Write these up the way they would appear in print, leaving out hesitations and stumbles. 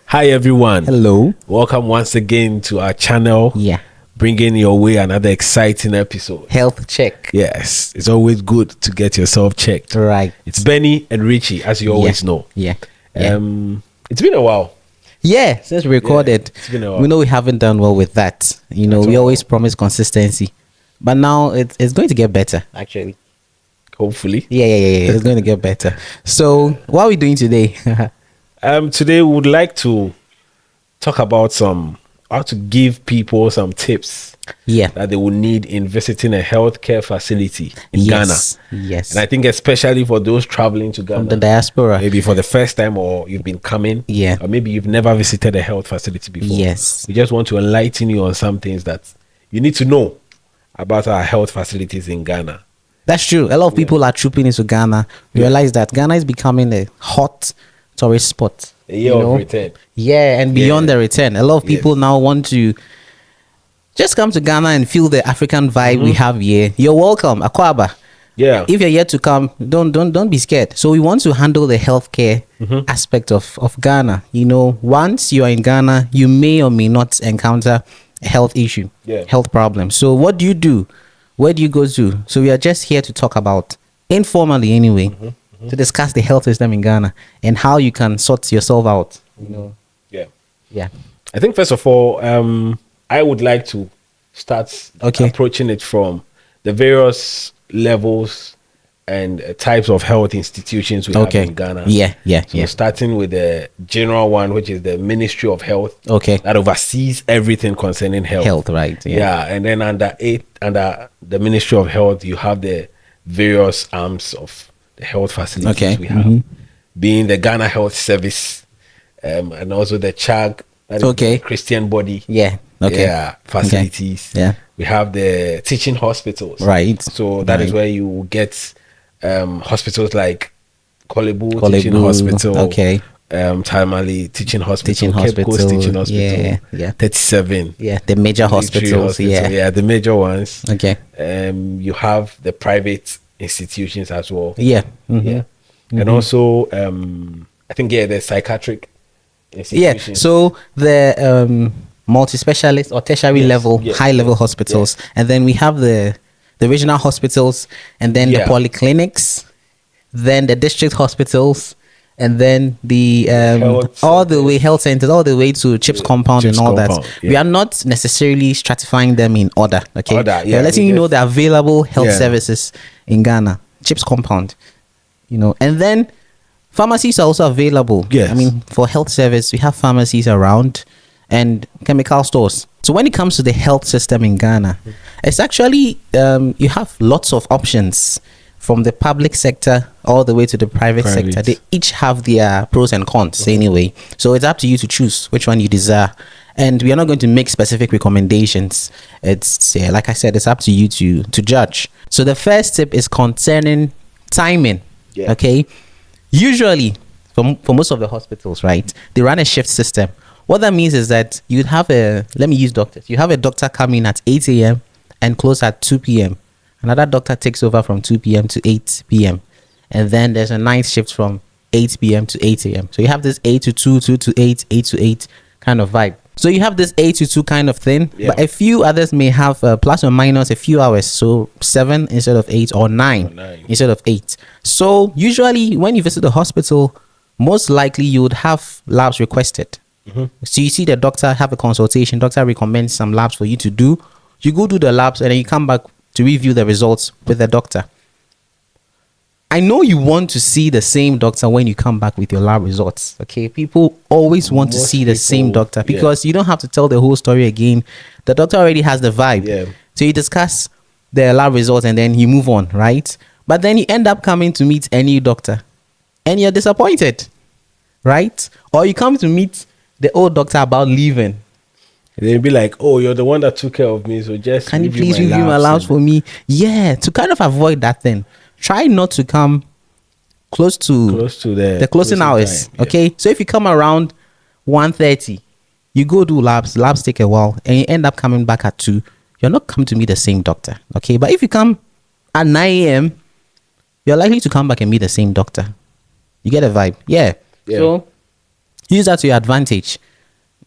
Hi everyone. Hello. Welcome once again to our channel. Yeah. Bringing your way another exciting episode. Health check. Yes, it's always good to get yourself checked. Right. It's Benny and Richie, as you always know. Yeah. It's been a while. Yeah, since we recorded, it's been a while. we know we haven't done well with that. We always promise consistency, but now it's going to get better. Actually, Hopefully. yeah. It's going to get better. So, what are we doing today? Today we would like to talk about how to give people some tips Yeah. that they will need in visiting a healthcare facility in Yes. Ghana. Yes. And I think especially for those traveling to Ghana. From the diaspora. Maybe for the first time, or you've been coming. Yeah. Or maybe you've never visited a health facility before. Yes. We just want to enlighten you on some things that you need to know about our health facilities in Ghana. That's true. A lot of people are trooping into Ghana. Realize that Ghana is becoming a hot tourist spot. A year of return. Yeah, and beyond the return. A lot of people now want to just come to Ghana and feel the African vibe we have here. You're welcome, Akwaba. Yeah. If you're yet to come, don't be scared. So we want to handle the healthcare aspect of Ghana. Once you are in Ghana, you may or may not encounter a health issue, health problem. So what do you do? Where do you go to? So we are just here to talk about, informally anyway, to discuss the health system in Ghana and how you can sort yourself out. Yeah. I think first of all, I would like to start approaching it from the various levels and types of health institutions we have in Ghana. Yeah. Starting with the general one, which is the Ministry of Health. Okay. That oversees everything concerning health. Health, right. Yeah. And then under the Ministry of Health, you have the various arms of the health facilities we have, being the Ghana Health Service, and also the CHAG, that is the Christian body. Facilities. Yeah. We have the teaching hospitals. Right. So that is where you will get hospitals like Kolebu Teaching Hospital. Tamale Teaching Hospital. Cape Coast Teaching Hospital. Yeah. 37. Yeah. The major hospitals. Yeah, the major ones. Okay. You have the private institutions as well. Yeah. And also I think the psychiatric institutions. Yeah. So the multi-specialist or tertiary level, high level hospitals, and then we have the regional hospitals, and then the polyclinics, then the district hospitals, and then the all the way health centers, all the way to CHIPS compound and all that. We are not necessarily stratifying them in order. Okay, we're letting you know the available health services in Ghana. CHIPS compound, and then pharmacies are also available. Yes. I mean, for health service, we have pharmacies around and chemical stores. So when it comes to the health system in Ghana, it's actually you have lots of options from the public sector all the way to the private sector. They each have their pros and cons anyway. So it's up to you to choose which one you desire. And we are not going to make specific recommendations. It's like I said, it's up to you to judge. So the first tip is concerning timing. Okay. Usually, for most of the hospitals, right, they run a shift system. What that means is that you'd have let me use doctors. You have a doctor come in at 8 a.m. and close at 2 p.m. Another doctor takes over from 2 p.m. to 8 p.m. And then there's a night shift from 8 p.m. to 8 a.m. So you have this 8 to 2, 2 to 8, 8 to 8 kind of vibe. So you have this 8 to 2 kind of thing. But a few others may have plus or minus a few hours. So 7 instead of 8 or 9 instead of 8. So usually when you visit the hospital, most likely you would have labs requested. So you see the doctor, have a consultation, doctor recommends some labs for you to do. You go do the labs and then you come back to review the results with the doctor. I know you want to see the same doctor when you come back with your lab results. Okay, people always want to see the same doctor because you don't have to tell the whole story again. The doctor already has the vibe. So you discuss the lab results and then you move on, right? But then you end up coming to meet a new doctor and you're disappointed, right? Or you come to meet the old doctor about leaving. They'll be like, "Oh, you're the one that took care of me, so just can you please review my labs for me?" Yeah, to kind of avoid that thing, try not to come close to the closing hours. Okay, so if you come around 1:30, you go do labs. Labs take a while, and you end up coming back at 2. You're not coming to meet the same doctor. Okay, but if you come at 9 a.m., you're likely to come back and meet the same doctor. You get a vibe, So use that to your advantage.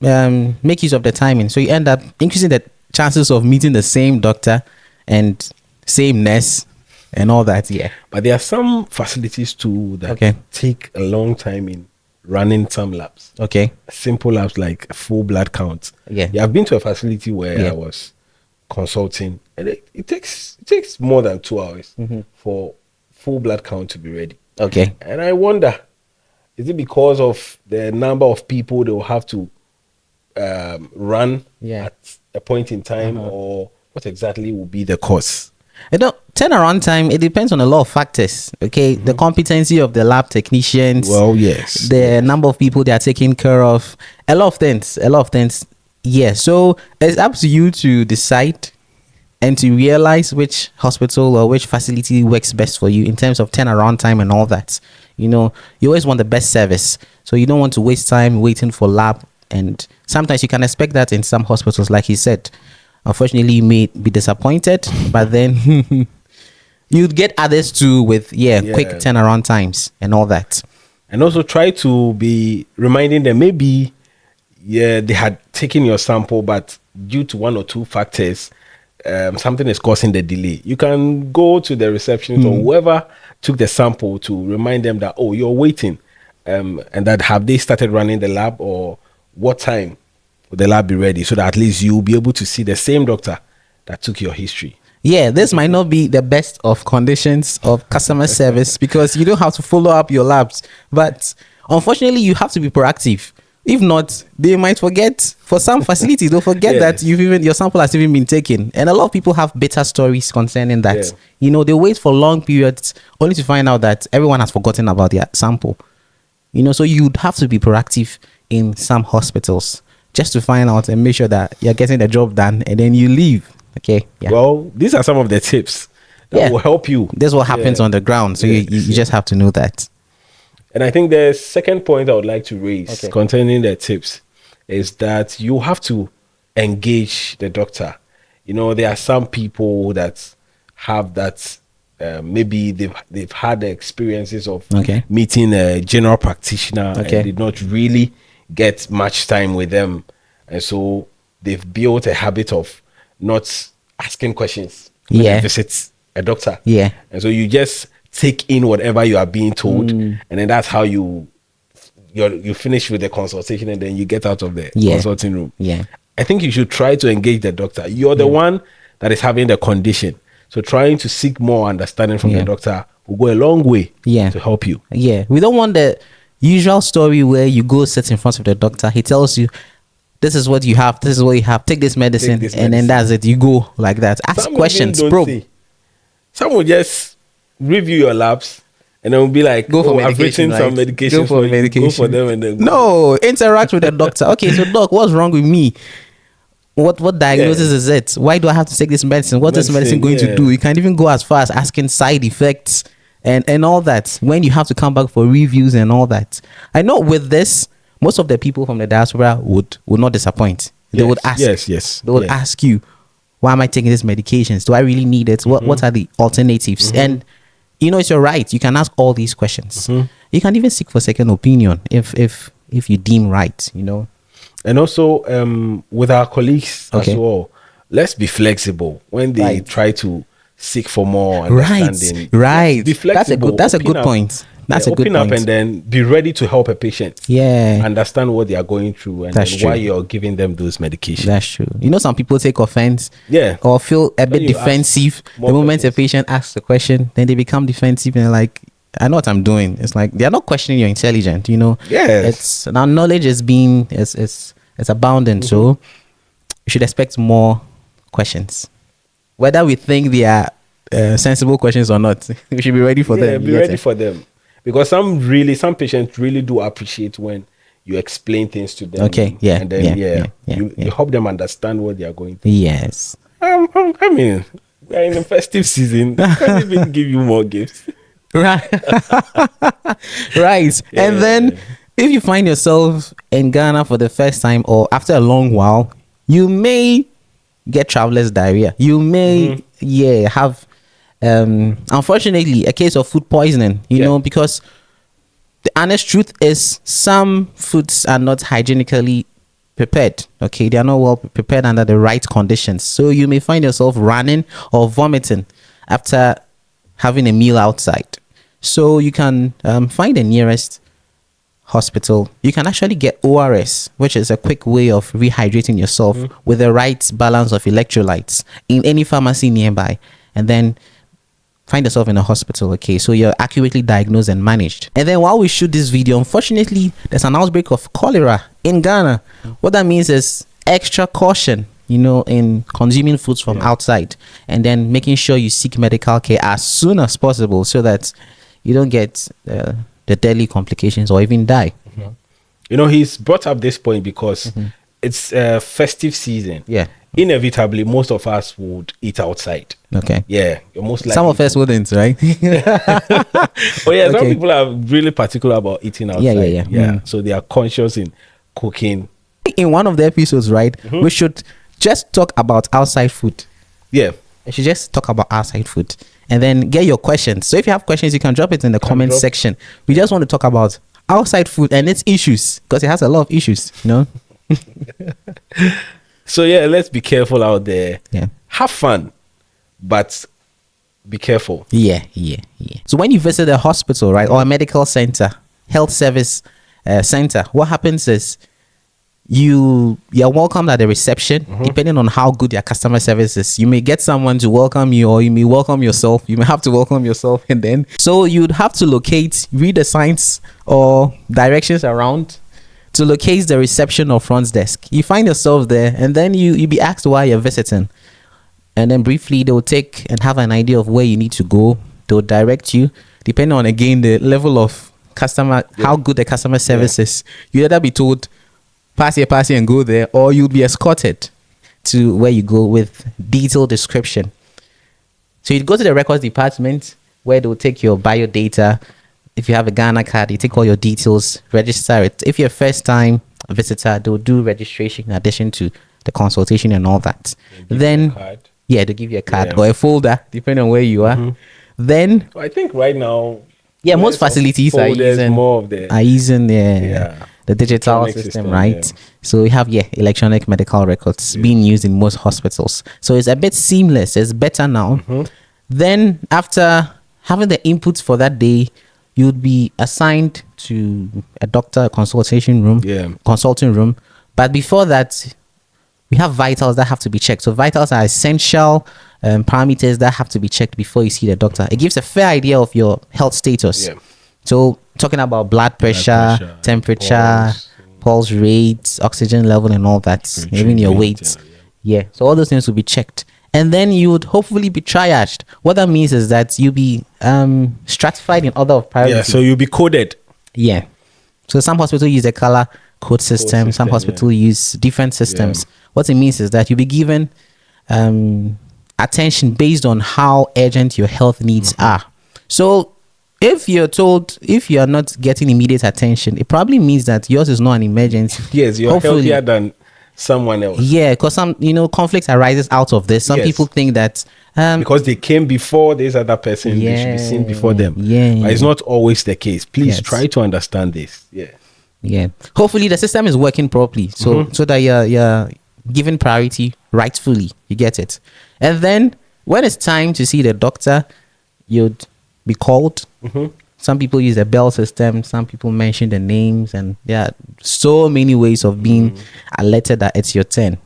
Make use of the timing, so you end up increasing the chances of meeting the same doctor and same nurse and all that. Yeah, but there are some facilities too that take a long time in running some labs. Okay, simple labs like full blood count. Yeah, I've been to a facility where I was consulting, and it takes more than 2 hours for full blood count to be ready. Okay, and I wonder, is it because of the number of people they will have to run at a point in time, or what exactly will be the cause? Turnaround time, it depends on a lot of factors. Okay, the competency of the lab technicians. Well, yes. The number of people they are taking care of. A lot of things. Yeah, so it's up to you to decide and to realize which hospital or which facility works best for you in terms of turnaround time and all that. You know, you always want the best service, so you don't want to waste time waiting for lab. And sometimes you can expect that in some hospitals, like he said. Unfortunately, you may be disappointed, but then you'd get others too with quick turnaround times and all that. And also try to be reminding them, maybe they had taken your sample, but due to one or two factors, something is causing the delay. You can go to the receptionist or whoever took the sample to remind them that, oh, you're waiting, and that have they started running the lab, or what time will the lab be ready, so that at least you'll be able to see the same doctor that took your history. Yeah, this might not be the best of conditions of customer service because you don't have to follow up your labs. But unfortunately, you have to be proactive. If not, they might forget. For some facilities, they'll forget that your sample has even been taken. And a lot of people have bitter stories concerning that. Yeah. You know, they wait for long periods only to find out that everyone has forgotten about their sample. You know, so you'd have to be proactive in some hospitals just to find out and make sure that you're getting the job done, and then you leave. Okay. Yeah. Well, these are some of the tips that will help you. This is what happens on the ground. So you just have to know that. And I think the second point I would like to raise concerning the tips is that you have to engage the doctor. You know, there are some people that have that, maybe they've had the experiences of meeting a general practitioner and did not really get much time with them. And so they've built a habit of not asking questions when they visit a doctor. Yeah. And so you just take in whatever you are being told, and then that's how you finish with the consultation, and then you get out of the consulting room. Yeah. I think you should try to engage the doctor. You're the one that is having the condition. So trying to seek more understanding from the doctor will go a long way to help you. Yeah. We don't want the usual story where you go sit in front of the doctor. He tells you, this is what you have, this is what you have, take this medicine, and then that's it. You go like that. Ask questions, probe. Some will just review your labs and then will be like, go for medication, I've written some medication for medication. Go for them and then go. No, interact with the doctor. Okay, so doc, what's wrong with me? What diagnosis is it? Why do I have to take this medicine? What is this medicine going to do? You can't even go as far as asking side effects and all that when you have to come back for reviews and all that. I know with this, most of the people from the diaspora would not disappoint. They would ask. They would ask you, why am I taking these medications? Do I really need it? What are the alternatives? And you know, it's your right. You can ask all these questions. You can even seek for second opinion if you deem right, you know. And also with our colleagues as well, let's be flexible when they try to seek for more understanding. Right. Be flexible. That's a good point. That's a good point. Open up and then be ready to help a patient. Yeah. Understand what they are going through and why you're giving them those medications. That's true. You know, some people take offense. Yeah. Or feel a bit defensive. The moment a patient asks a question, then they become defensive and like, I know what I'm doing. It's like they're not questioning your intelligence, you know. Yes. It's now knowledge is being it's abounding, so you should expect more questions. Whether we think they are sensible questions or not, we should be ready for them. Be ready for them. Because some patients really do appreciate when you explain things to them. And then you help them understand what they are going through. Yes. I mean, we're in the festive season. I can't even give you more gifts. Right. Right. Yeah. And then if you find yourself in Ghana for the first time or after a long while, you may get traveler's diarrhea. You may have unfortunately a case of food poisoning, you know, because the honest truth is some foods are not hygienically prepared. Okay, they are not well prepared under the right conditions. So you may find yourself running or vomiting after having a meal outside. So you can find the nearest hospital. You can actually get ORS, which is a quick way of rehydrating yourself with the right balance of electrolytes in any pharmacy nearby, and then find yourself in a hospital. Okay, so you're accurately diagnosed and managed. And then while we shoot this video, unfortunately there's an outbreak of cholera in Ghana. What that means is extra caution, you know, in consuming foods from outside, and then making sure you seek medical care as soon as possible so that you don't get the deadly complications or even die. You know, he's brought up this point because it's festive season. Yeah. Inevitably, most of us would eat outside. Okay. Yeah. You're most likely some of us wouldn't, right? Oh yeah, some people are really particular about eating outside. Yeah. So they are conscious in cooking. In one of the episodes, right, we should just talk about outside food. Yeah. We should just talk about outside food and then get your questions. So if you have questions, you can drop it in the comment section. We just want to talk about outside food and its issues, because it has a lot of issues, you know. So yeah, let's be careful out there. Yeah. Have fun, but be careful. Yeah. So when you visit a hospital, right, or a medical center, health service center, what happens is you're welcomed at the reception. Depending on how good your customer service is, you may get someone to welcome you, or you may welcome yourself. You may have to welcome yourself, and then so you'd have to read the signs or directions around to locate the reception or front desk. You find yourself there, and then you be asked why you're visiting, and then briefly they'll take and have an idea of where you need to go. They'll direct you depending on, again, the level of customer, how good the customer service is. You either be told pass here and go there, or you'll be escorted to where you go with detailed description. So you go to the records department, where they'll take your bio data. If you have a Ghana card, you take all your details, register it. If you're a first time visitor, they'll do registration in addition to the consultation and all that. Then they'll give you a card or a folder depending on where you are. Then I think right now, most facilities are using more of the the digital system, right? So we have electronic medical records being used in most hospitals. So it's a bit seamless. It's better now. Then after having the inputs for that day, you'd be assigned to a doctor consulting room. But before that, we have vitals that have to be checked. So vitals are essential parameters that have to be checked before you see the doctor. It gives a fair idea of your health status. So talking about blood pressure, temperature, pulse rates, oxygen level, and all that, even your weight. So all those things will be checked. And then you would hopefully be triaged. What that means is that you'll be stratified in order of priority. So you'll be coded. So some hospitals use a color code system. Some hospitals use different systems. What it means is that you'll be given attention based on how urgent your health needs are. So if you're told, if you're not getting immediate attention, it probably means that yours is not an emergency. You're healthier than someone else. Because some conflict arises out of this. Some people think that because they came before this other person, they should be seen before them. But it's not always the case. Please try to understand this. Hopefully the system is working properly, so that you're given priority rightfully. You get it. And then when it's time to see the doctor, you'd be called. Some people use a bell system. Some people mention the names, and there are so many ways of being alerted that it's your turn.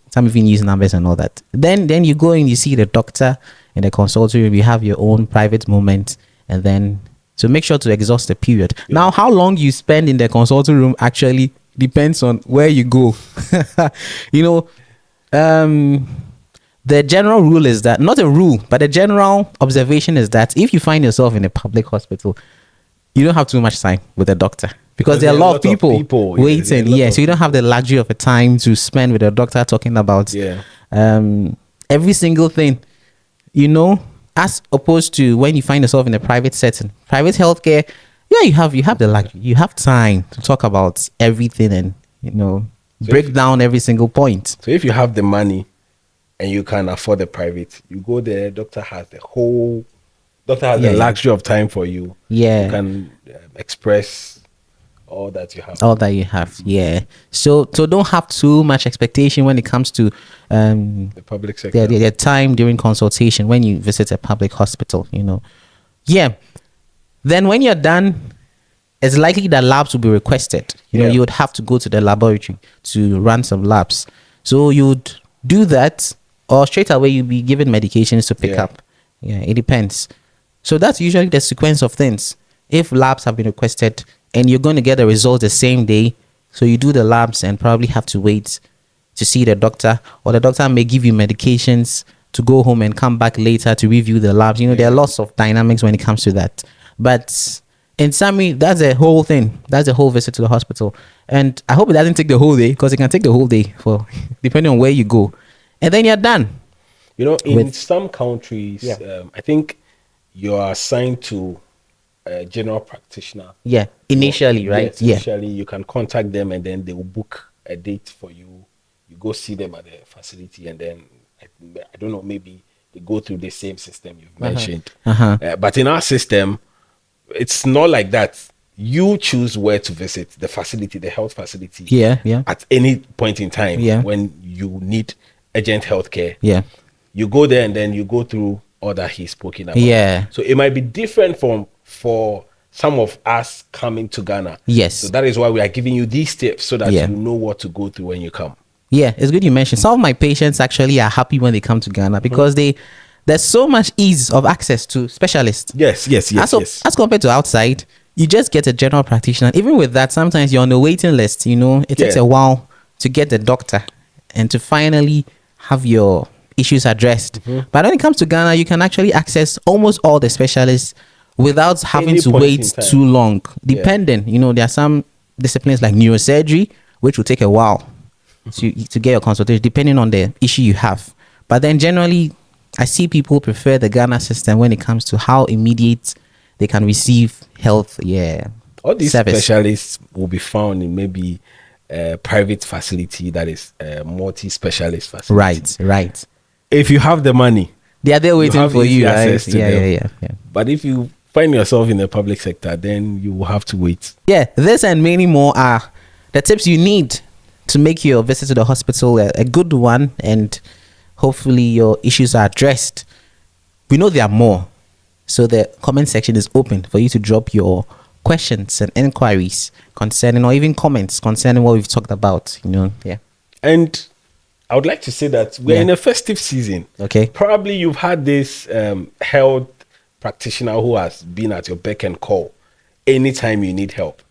Some even use numbers and all that. Then you go and you see the doctor in the consulting room. You have your own private moment, and then so make sure to exhaust the period. Now, how long you spend in the consulting room actually depends on where you go. The general rule is that, not a rule, but the general observation is that if you find yourself in a public hospital, you don't have too much time with a doctor, because there are a lot of people waiting. So you don't have the luxury of a time to spend with a doctor talking about every single thing, as opposed to when you find yourself in a private setting. Private healthcare, you have the luxury. You have time to talk about everything and, break down every single point. So if you have the money and you can afford the private, you go there, doctor has the whole Doctor has the luxury of time for you. Yeah. You can express all that you have. All that you have, yeah. So don't have too much expectation when it comes to the public sector. Their time during consultation when you visit a public hospital, you know. Yeah. Then when you're done, it's likely that labs will be requested. You know, you would have to go to the laboratory to run some labs. So you'd do that, or straight away you'll be given medications to pick up. Yeah, it depends. So that's usually the sequence of things. If labs have been requested and you're going to get the results the same day, so you do the labs and probably have to wait to see the doctor, or the doctor may give you medications to go home and come back later to review the labs. You know, there are lots of dynamics when it comes to that. But in summary, that's the whole thing. That's the whole visit to the hospital. And I hope it doesn't take the whole day, because it can take the whole day for depending on where you go. And then you're done. You know, in some countries, I think you're assigned to a general practitioner. Yeah, initially, right? Initially, you can contact them and then they will book a date for you. You go see them at the facility, and then, I don't know, maybe they go through the same system you've mentioned. But in our system, it's not like that. You choose where to visit, the facility, the health facility. At any point in time when you need urgent health care. You go there and then you go through all that he's spoken about. So it might be different for some of us coming to Ghana. So that is why we are giving you these tips, so that you know what to go through when you come. It's good you mentioned. Some of my patients actually are happy when they come to Ghana, because there's so much ease of access to specialists. As compared to outside, you just get a general practitioner. Even with that, sometimes you're on the waiting list. You know, it takes a while to get the doctor and to finally have your issues addressed. But when it comes to Ghana, you can actually access almost all the specialists without having to wait too long. Depending, you know, there are some disciplines like neurosurgery, which will take a while to get your consultation, depending on the issue you have. But then generally, I see people prefer the Ghana system when it comes to how immediate they can receive health. All these specialists will be found in maybe a private facility that is a multi-specialist facility. Right. If you have the money, they are there waiting for you. Right? Yeah. But if you find yourself in the public sector, then you will have to wait. This and many more are the tips you need to make your visit to the hospital a good one, and hopefully your issues are addressed. We know there are more, so the comment section is open for you to drop your questions and inquiries concerning, or even comments concerning what we've talked about. You know, And I would like to say that we're in a festive season. Probably you've had this health practitioner who has been at your beck and call anytime you need help.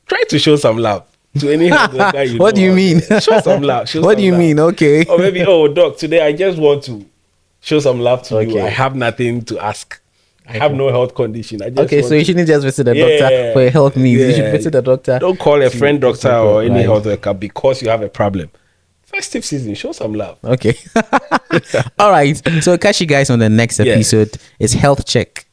Try to show some love to any health worker you know. What do you mean? Show some love. What do you mean? Okay. Or maybe, doc, today I just want to show some love to you. I have nothing to ask. I have no health condition. I just so you shouldn't just visit the doctor for your health needs. You should visit the doctor. Don't call a friend doctor or any health worker because you have a problem. Festive season, show some love. All right. So catch you guys on the next episode. It's Health Check.